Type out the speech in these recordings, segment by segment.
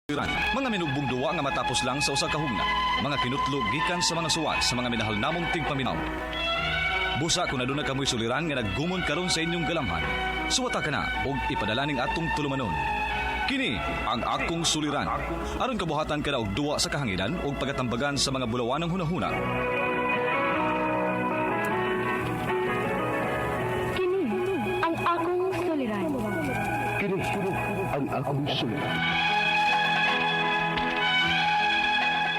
Mga minugbong duwa nga matapos lang sa usa ka hugna. Mga kinutlog gikan sa mga suwat sa mga minahal namong tigpaminaw. Busa kung aduna kamoy suliran nga naggumon karon sa inyong galamhan. Suwata ka na og ipadalaning atong tulumanon. Kini ang akong suliran. Aron kabuhatan ka na og duwa sa kahanginan og pagatambagan sa mga bulawanang hunahuna. Kini ang akong suliran. Kini ang akong suliran.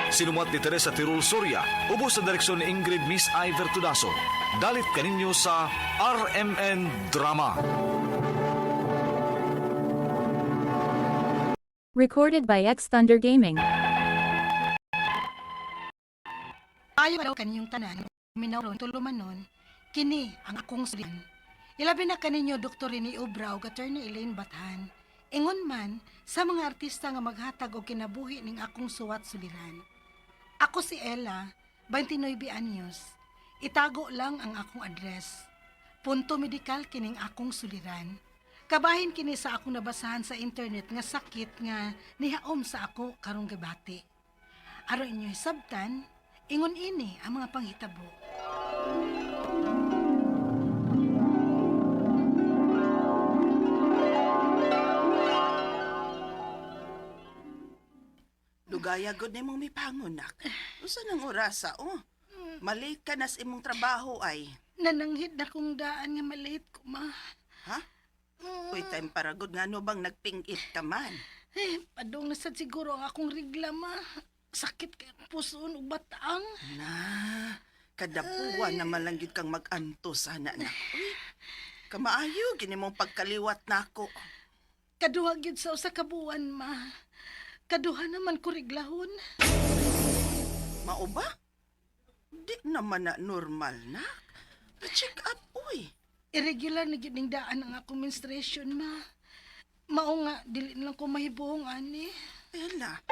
Sinumat ni Teresa Tirul Soria, ubos sa direksyon ni Ingrid Miss Iver Tudaso. Dalit kaninyo sa RMN Drama. Recorded by X Thunder Gaming. Ayaw daw kaninyong tanan, minawron tulumanon, kini ang akong suliran. Ilabi na kaninyo Dr. Rene Obra o Attorney Elaine Bathan. Ingon man sa mga artista nga maghatag og kinabuhi ning akong suwat suliran. Ako si Ella, 29 anyos. Itago lang ang akong address. Punto medikal kining akong suliran. Kabahin kini sa akong nabasahan sa internet nga sakit nga nihaom sa ako karong gabati. Aron inyo sabtan, ingon ini ang mga panghitabo. Lugaya gud nimong mipangonak. Usa nang orasa Malate ka na sa imong trabaho ay. Nananghid na kong daan nga malate ko, ma. Ha? Uy, time para gud ngano bang nagpingit ka man? Padong na sad siguro ang akong rigla, ma. Sakit kay ang puson ug bataang. Na, kadapuan naman lang gyud kang mag-anto sana na. Uy, kamaayo gini mong pagkaliwat nako. Kaduha gyud sa usa ka buwan, ma. Kaduha naman ko riglahon. Mao ba? Di naman na normal na. Pa-check up, uy. Irregular na gyud ning daan ang akong menstruation, ma. Mao nga dili lang ko mahibuong ani. Ella.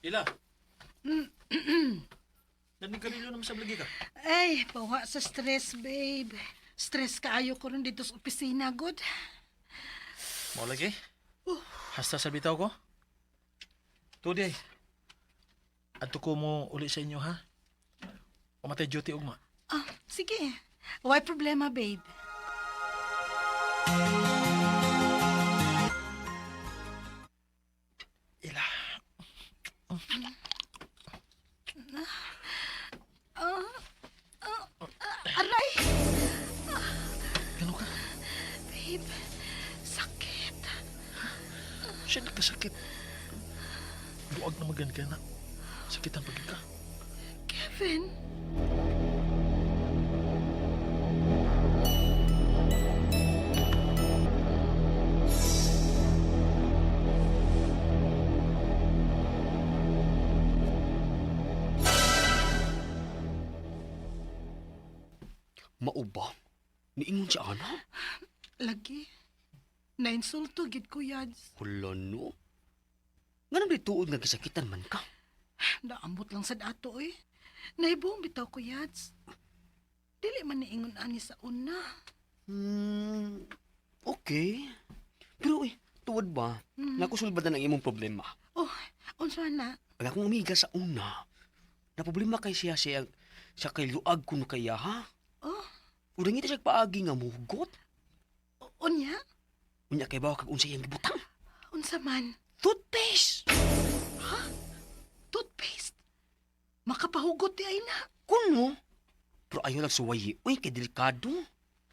Ila. Nagnigalilo naman sa blagi ka. Ay, pawa sa stress, babe. Stress kaayo ko rin dito sa opisina, good. Mau lagi? Hasta sa bitaw ko? Tuday. Adto ko mo uli sa inyo, ha? Umatay duty ugma. Ah, sige. Why problema, babe? Ila. Aray! Gano ka? Babe, sakit. Siya nagkasakit. Buwag na magan ka na. Sakitan pag ka. Kevin? Mauba? Niingon siya, ana? Lagi. Nainsulto, gid ko, Yads. Hala, no? Nga naman tuod nga gisakitan man ka. Naambot lang sa dato, eh. Naibuong bitaw ko, Yads. Dili man niingon ani sa una. Okay. Pero tuwad ba? Nakusulbadan ang imong problema. Oh, unsa na? Pag akong umiga sa una, na problema kay siya kay luag kuno kaya, ha? Oh, Urang ita siya paagi nga muhugot. unya? Unya kay bawa kag unsay yang gibutang. Unsa man? Toothpaste! Toothpaste? Makapahugot di ay na. Kuno? Pero ayaw lang suwayi. Uy, kay delikado.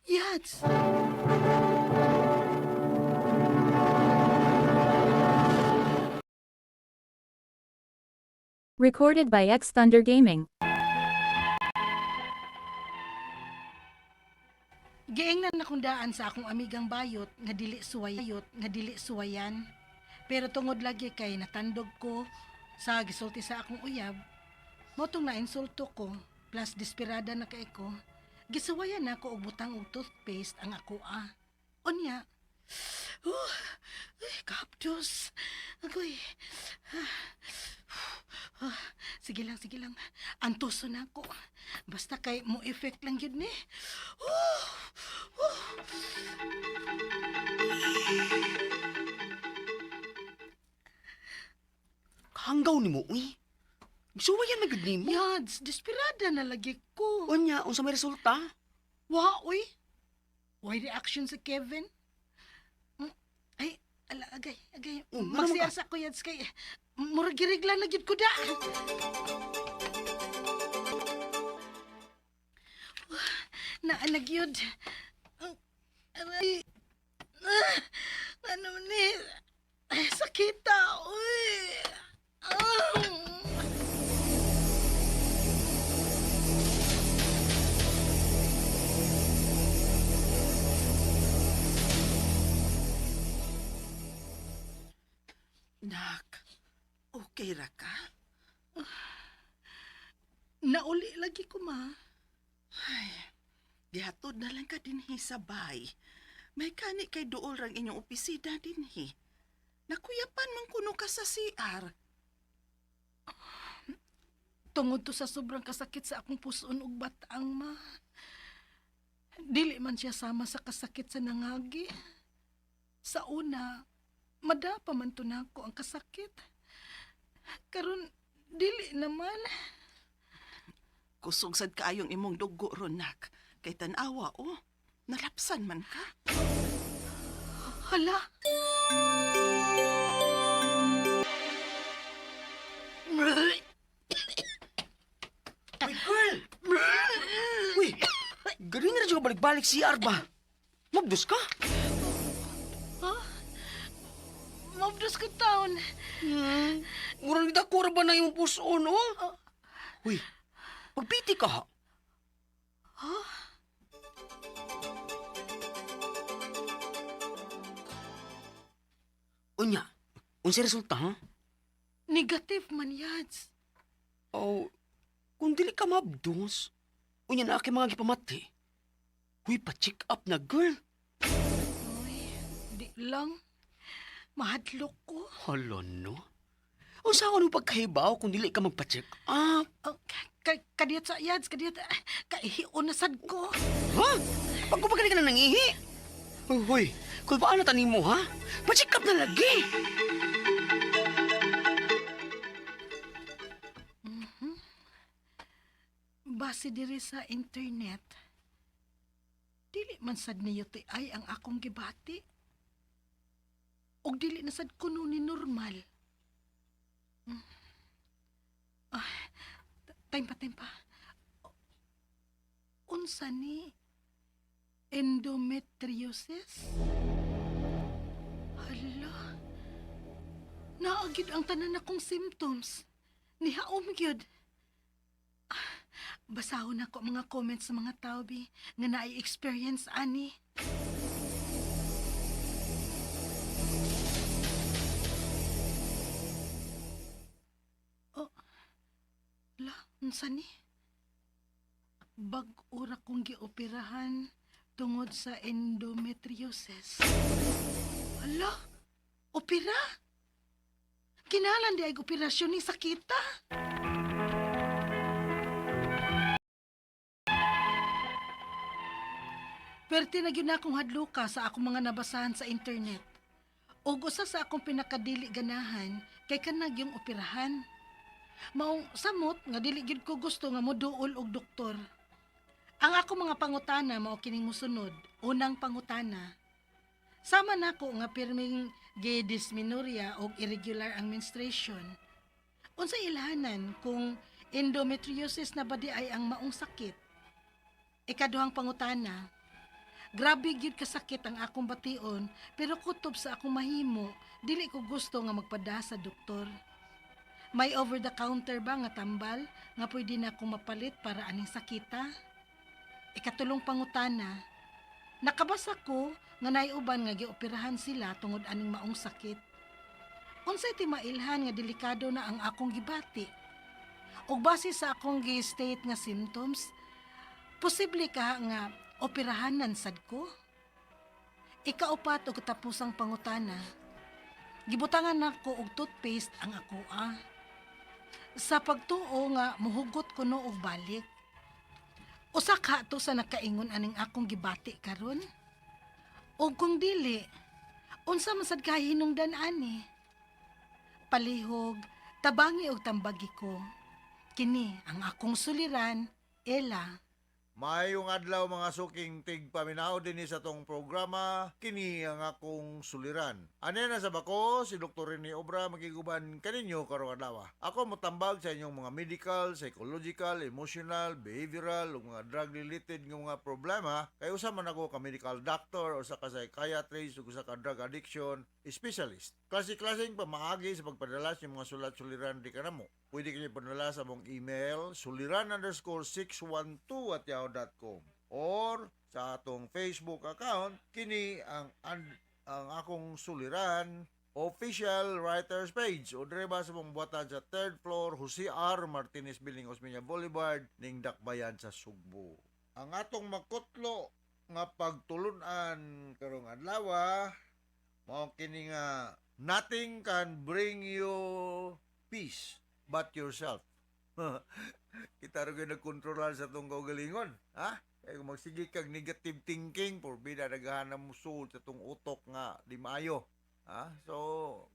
Yads. Recorded by X Thunder Gaming. Giingnan akong daan sa akong amigang bayot nga dili suwayan. Pero tungod lagi kay natandog ko sa gisulti sa akong uyab, motong nainsulto ko plus desperada na kay ko. Gisuwayan ako og butang og toothpaste ang ako. Unya, Ay, kapdos. Agoy. Sige lang, sige lang. Antoso na ako. Basta kay mo effect lang yun ni. Hanggaw ni mo, uy. Suwayan na gud nimo. Yads, desperada na lagi ko. Unya, unsa may resulta? Wa, uy. Why reaction sa Kevin? Ay, ala, agay. Ano Magsiyar ka? sa ko, Yads, kay muragirigla na gyud ko da. Naanag yun. Aray. Ano ni? Ay, sakita. Uy. Nak, okay ra ka? Nauli lagi ko, ma. Ay, gihatod na lang ka dinhi sa bay. May kani kay duol rang inyong opisina dinhi. Nakuyapan man kuno ka sa CR. Tungod to sa sobrang kasakit sa akong puson ug bataang, ma. Dili man siya sama sa kasakit sa nangagi. Sa una, madapa man to nako ang kasakit. Karon dili naman. Kusog sad kaayong imong dugo ron, nak. Kay tanawa, oh. Nalapsan man ka. Hala. Uy, girl! Uy, gari na siya balik-balik si Arba. Magdus ka? Mabdos ka taon. Murang dako ra ba na yung puson, oh? Uy, pagpiti ka ha? Unya, unsa resulta, ha? Negative man, Yads. Oh, kung dili ka mabdos, unya na aking mga gipamati. Uy, pa-check up na, girl. Uy, di lang. Mahadlok ko. Hala, no? Unsa ako nung pagkahibaw kung dili ka magpa-check up? Oh, kadiyat sa Yads, kadiyat. Kaihiunasad ko. Ha? Pagkupagkali ka na nangihi? Uy, kung paano tanin mo, ha? Pa-check up na lagi. Base diri sa internet, dili man sad niyo ti ay ang akong gibati. Og dili na sad kuno ni normal. Time pa. Unsa ni endometriosis? Hala. Naagid ang tanan akong symptoms. Nihaom gyud. Basahon ako mga comments sa mga tao bi nga na-experience ani. Oh, la, unsa ni? Bag-ura kong gioperahan tungod sa endometriosis. Hala, opera? Kinalan di ay operasyon ni sakita? Perte na gyud akong hadluka sa akong mga nabasahan sa internet. Ug usa sa akong pinakadili ganahan kay kanag yung operahan. Maong samot nga dili gyud ko gusto nga moduol og doktor. Ang akong mga pangutana mao kining mosunod. Unang pangutana. Sama nako nga pirming gay dysmenorrhea og irregular ang menstruation. Unsa ilhanan kung endometriosis na ba di ay ang maong sakit? Ikaduhang pangutana. Grabe gyud kasakit ang akong bation, pero kutob sa akong mahimo, dili ko gusto nga magpada sa doktor. May over-the-counter ba nga tambal nga pwede na akong mapalit para aning sakita? Ikatulong pangutana, nakabasa ko nga naiuban nga gioperahan sila tungod aning maong sakit. Unsay ti mailhan nga delikado na ang akong gibati? Ug base sa akong gi-state nga symptoms, posible ka nga operahanan sad ko? Ikaupat og tapusang pangutana. Gibutangan nako og toothpaste ang ako Sa pagtuo nga muhugot ko no og balik. Usa ka to sa nakaingon aning akong gibati karon. Og kung dili, unsa man sad kahinungdan ani? Palihog, tabangi og tambagi ko. Kini ang akong suliran, Ella. Maayong adlaw mga suking tigpaminaw din sa tong programa, kini ang akong suliran. Ano na sa bako, si Dr. Rene Obra magiguban kaninyo karong adlaw. Ako motambag sa inyong mga medical, psychological, emotional, behavioral, ug mga drug-related nga mga problema. Kay usa man ako ka medical doctor, usa ka psychiatrist, ug usa ka drug addiction specialist. Klase-klaseng pamaagi sa pagpadala sa mga sulat-suliran di kanamo. Pwede kayo padala sa mong email, suliran_612@yahoo.com or sa atong Facebook account, kini ang akong suliran official writers page o direba sa mong buhatan sa 3rd floor, Jose R. Martinez Building, Osmeña Boulevard, ning Dakbayan sa Sugbo. Ang atong makutlo nga pagtulunan karong adlaw, mao kini nga nothing can bring you peace but yourself. Kita rin nagkontrolar sa itong kaugalingon. Ha? Kaya kung magsige kag negative thinking, porbida naghahanap mo soul sa itong utok nga di maayo. Ha? So,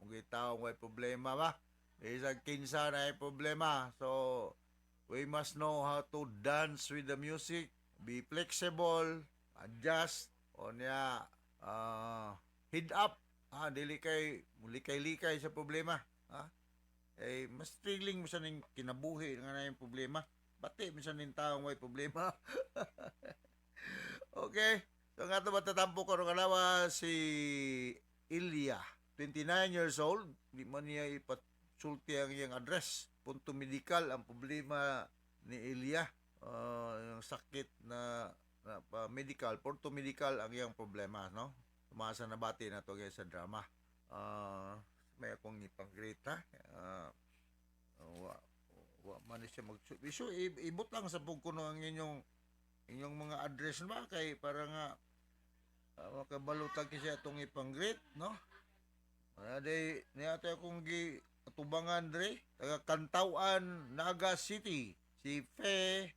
mga tao may problema ba? Isang kinsa na ay problema. So, we must know how to dance with the music, be flexible, adjust, o niya, head up. Dili kay, mulikay-likay sa problema. Ha? Mas thrilling mo sa ning kinabuhi nga na yung problema. Bati mo sa ning taong may problema. Okay. So nga ito matatampo ko rin kalawa si Ilya, 29 years old. Di man niya ipatsulti ang iyang address. Punto medical ang problema ni Ilya. Yung sakit na medical, punto medical ang iyang problema, no? Tumasa na bati na to guys sa drama. May akong ipangrita. Wa man siya magsubiso. Ibot lang sa pugkuno ang inyong mga address ba kay para nga makabalutag siya itong ipangrit, no? Day niya akong tubangan dre taga Kantauan, Naga City, si Fe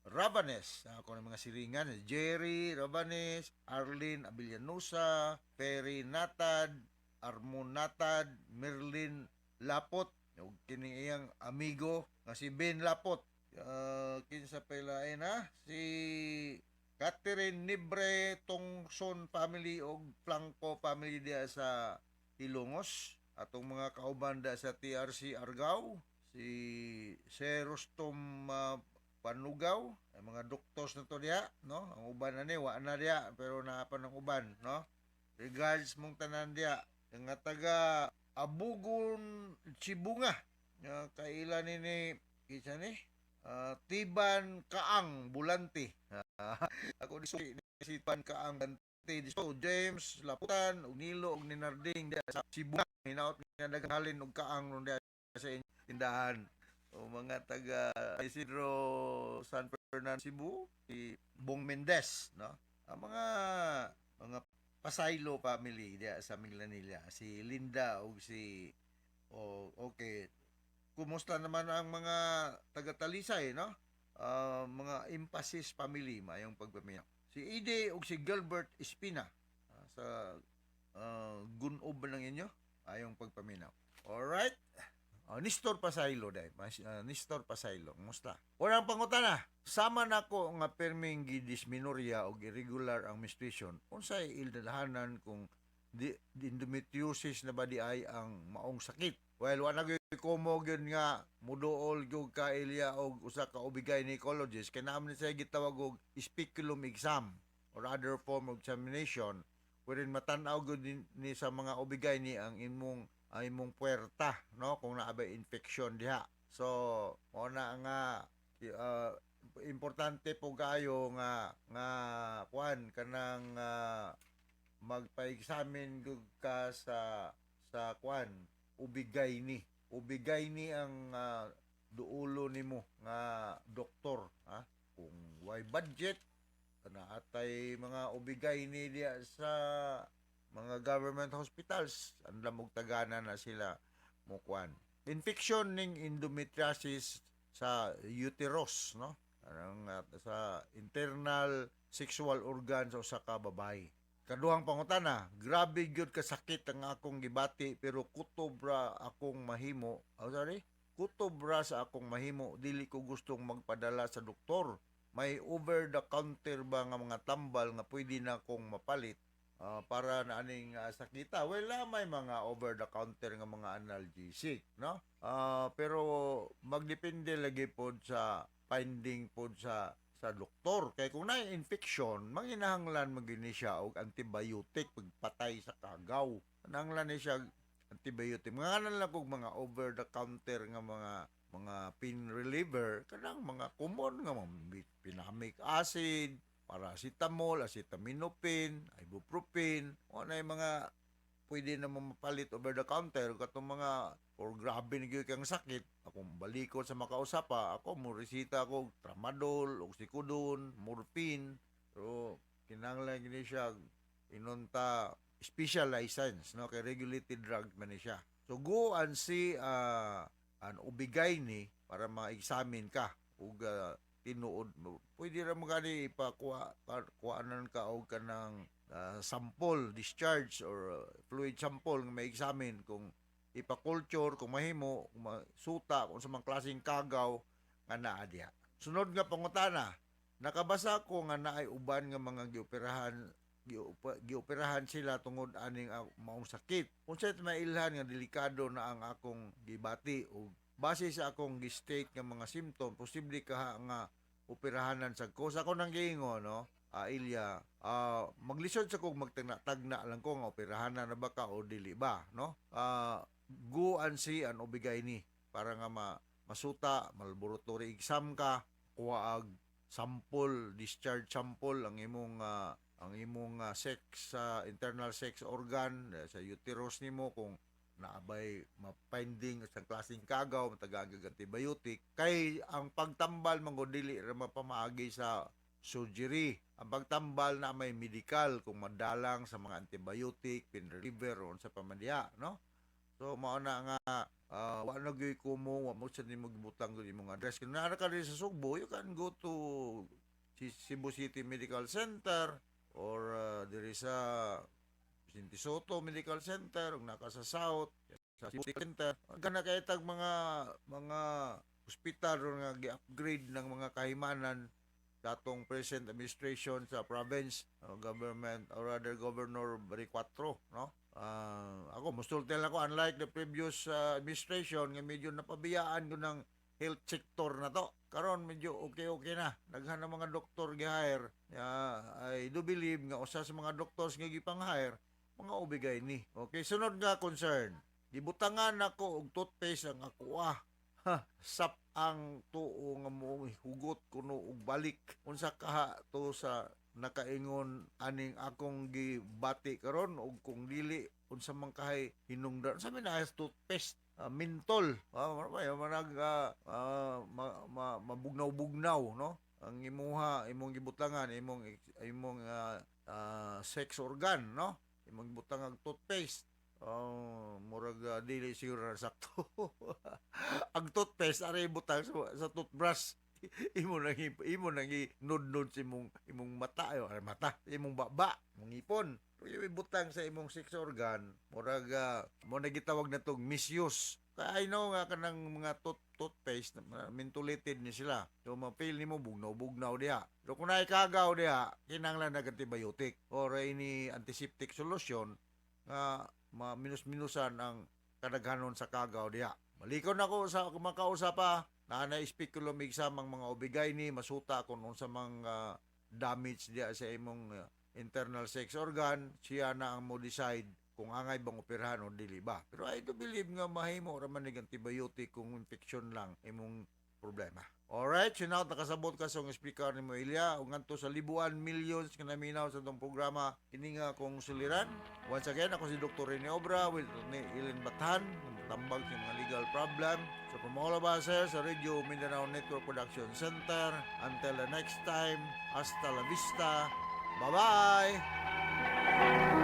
Rabanes. Ako ng mga siringan, Jerry Rabanes, Arlene Abillanusa, Ferry Natad, Armon Natad, Merlin Lapot, ug kini iyang amigo nga si Ben Lapot. Kinsa palain si Catherine Nibre Tongson family ug Flanco family diya sa Ilongos. Atong mga kauban da sa TRC Argao, si Serostom Panugaw, ay mga doktos na to diya, no? Ang uban na ni wa na diya pero naapan ang uban, no? Regards mong tanan diya nga taga Abugon Sibunga nga kailan ni isa ni Tiban Kaang Bulanti. Ako di si Tiban Kaang Bulanti so James Laputan ug Nilo ug Ninarding diya sa Sibunga hinaot nga daghalin og kaang ron diya sa tindahan. O mga taga Isidro San Fernando Cebu, si Bong Mendez, no? Ang mga Pasaylo family diya sa Minglanilla, si Linda ug si okay. Kumusta naman ang mga taga Talisay, no? Mga Impasis family mayong pagpaminaw. Si Ide ug si Gilbert Espina sa gunob ng inyo ayong pagpaminaw. Alright? Nestor Pasaylo dai. Nestor Pasaylo. Musta? Unang pangutana, sama nako nga perming gidisminorya o irregular ang menstruation. Unsay ildahanan kung endometriosis na ba di ay ang maong sakit? Well, wala gyud komo gyud nga muduol gyud ka Ilya og usa ka gynecologist kay naman siya gitawag og speculum exam or other form of examination wherein matan-aw gyud ni sa mga OB-GYN ang imong puwerta, no, kung naabay infection diha. So ona nga importante po kayo nga kuan kanang magpa-examine gud ka sa kuan OB-GYN. OB-GYN ang duulo nimo nga doktor, ha? Kung way budget naatay mga ubigay ni diya sa mga government hospitals. Ang lamog tagana na sila mukuan. Infection ning endometriosis sa uterus, no? Sa internal sexual organs o sa kababay. Kaduhang pangutana, grabe gyud kasakit ang akong gibati pero kutob ra akong mahimo. Kutob ra sa akong mahimo, dili ko gustong magpadala sa doktor. May over-the-counter ba nga mga tambal nga pwede na akong mapalit para na aning sakita? Wala, may mga over-the-counter nga mga analgesic, no? Pero magdepende lagi po sa finding po sa doktor. Kaya kung na-infection, manginahanglan magini siya og antibiotic pagpatay sa kagaw. Nanglan ni siya antibiotic. Mga lang kog mga over-the-counter nga mga pain reliever, kanang mga common nga mga pinamic acid, paracetamol, acetaminophen, ibuprofen, o na yung mga pwede na mapalit over the counter katong mga or grabe na kang sakit, akong balikon sa makausapa, ako mo resita ko tramadol, oxycodone, morphine, pero kinahanglan gini siya inunta special license, no, kay regulated drug man ni siya. So go and see an ubigay ni para ma-examine ka ug tinuod mo. Pwede ra mo gani ipakuanan ka og kanang sample, discharge or fluid sample nga ma-examine kung ipa-culture, kung mahimo, kung masuta, kung sa mga klaseng kagaw nga naa diha. Sunod nga pangutana, nakabasa ko nga naay uban nga mga gioperahan sila tungod aning maong sakit. Unsay mailhan nga delikado na ang akong gibati o base sa akong gi-state nga mga symptom, posible ka nga operahanan sa ko. Sa ako nang giingon, no? Ilya, maglisod sa kong magtagna lang ko nga operahanan na ba ka o dili ba, no? Go and see an ubigay ni para nga masuta, laboratory exam ka, kuha sample, discharge sample ang imong sex internal sex organ sa uterus nimo kung naabay ma-finding sa klaseng kagaw matagagag antibiotic kay ang pagtambal manggo dili ra mapamaagi sa surgery. Ang pagtambal na may medical kung madalang sa mga antibiotic, pain reliever o sa pamandiya, no? So mao na nga wa na gyud ko mo sa nimo gibutang gyud imong address. Kung naa ka rin sa Sugbo, you can go to Cebu City Medical Center or there is a Vicente Soto Medical Center, ug naka sa South, sa Cebu Center. Kana kay tag mga hospital nga gi-upgrade ng mga kahimanan datong present administration sa province, government or rather Governor Baricuatro, no? Ako mustultel ako unlike the previous administration nga medyo napabiyaan ko ng health sector na to. Karon medyo okay na. Daghan ng mga doktor gi-hire. I do believe nga usa sa mga doctors nga gipang-hire mga ubigay ni. Okay, sunod nga concern. Gibutangan ako og toothpaste ang ako sap ang tuo nga mo hugot kuno og balik. Unsa kaha to sa nakaingon aning akong gibati karon og kung dili unsa man kahay hinungdan. Sabi na toothpaste mentol, mabugnaw-bugnaw, no? Ang imong gibutangan, imong sex organ, no? Imong gibutangan toothpaste. Murag dili siguro sakto. Ang toothpaste ari butang sa toothbrush. imo nang nudnud sa imong mata imong baba, imong ipon. Yung ibutang sa imong sex organ, murag mo nagitawag na tong misuse. Kaya I know nga kanang mga toothpaste mentholated ni sila. So mapil nimo bugnaw diha. So kung naikagaw diha, kinahanglan nag antibiotic or any antiseptic solution nga minus-minusan ang kadaghanon sa kagaw diha. Malikon ako sa kumakausap pa na na-speculum exam ang mga ubigay ni masuta kung unsa mang damage diha sa imong internal sex organ, siya na ang mo decide kung angay bang operahan o dili ba. Pero I do believe nga mahimo ra man ning antibiotic kung infection lang imong problema. Alright, so now nakasabot ka sa speaker ni mo Ilya ug ngadto sa libuan millions nga naminaw sa tong programa kini nga kong suliran. Once again, ako si Dr. Rene Obra with Ellen Bathan. tambag sa mga legal problem. So from all of us here sa Radio Mindanao Network Production Center, until the next time, hasta la vista, bye-bye!